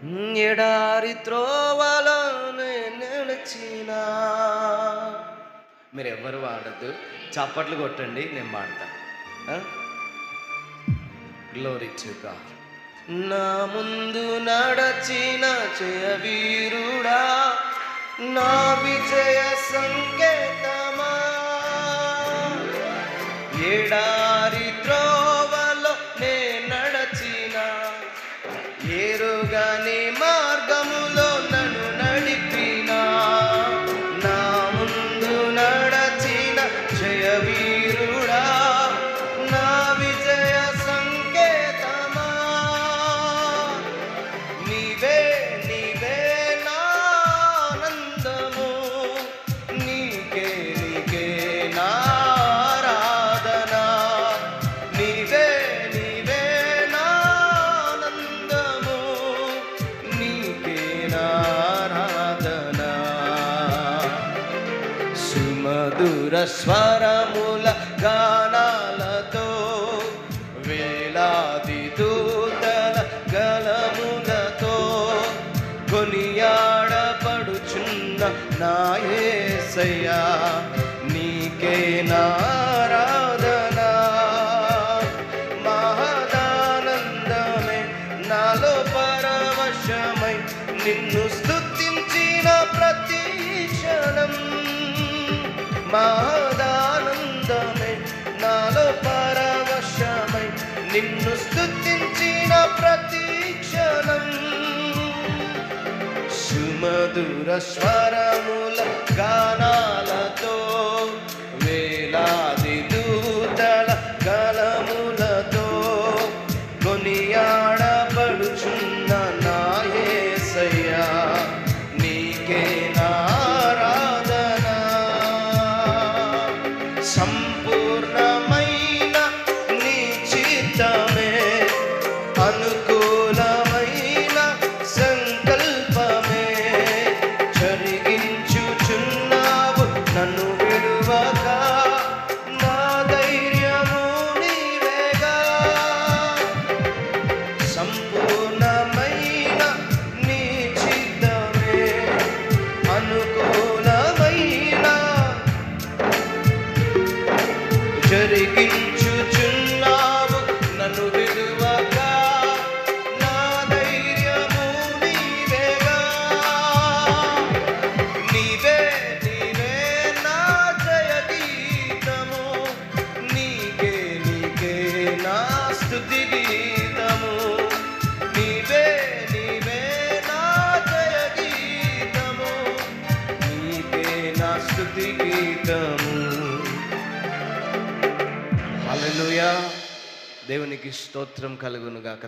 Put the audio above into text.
ఎడారి త్రోవలో నడిచినా. మీరు ఎవ్వరు వాడద్దు, చప్పట్లు కొట్టండి, నేను పాడతాను. Glory to God. నా ముందు నడచిన జయవీరుడా, నా విజయ సంకేతమా, ఎడారి త్రోవలో నే నడచిన ఏరుగాని మార్గములో నన్ను నడిపినా. నా ముందు నడచిన జయవీరుడా, నా విజయ సంకేతమా, నీవే నీవే నా ఆనందము, నీకే నీకే నా ఆరాధన, నీవే నీవే నా ఆనందము, నీకే నా ఆరాధన. సుమధుర స్వరముల గానాలతో వేలాది దూతల గలములతో కొనియాడబడుచున్న నా యేసయ్యా, నీకే నా ఆరాధన. మహదానందమే నాలో పరవశమై నిన్ను స్తుతించిన ప్రతి క్షణం. మహదానందమే నాలో పరవశమై నిన్ను స్తుతించిన ప్రతి క్షణం. సుమధుర స్వరముల గానాలతో వేలాది దూతల గలములతో కొనియాడబడుచున్న నా యేసయ్యా, నీకే నా ఆరాధన. సంపూర్ణమైన నీ చిత్తమే, అనుకూలమైన సంకల్పమే జరిగించుచున్నావు నన్ను విడువక. నా ధైర్యము నీవేగా. సంపూర్ణమైన నీ చిత్తమే, అనుకూలమైన జరిగించుచున్నావు నన్ను విడువక. నా ధైర్యము నీవేగా. నీవే నీవే నా జయ గీతము, నీకే నీకే నా స్తుతి గీతము, నీవే నీవే నా జయ గీతము, నీకే నా స్తుతి గీతము. హల్లెలూయా. దేవునికి స్తోత్రం కలుగును గాక.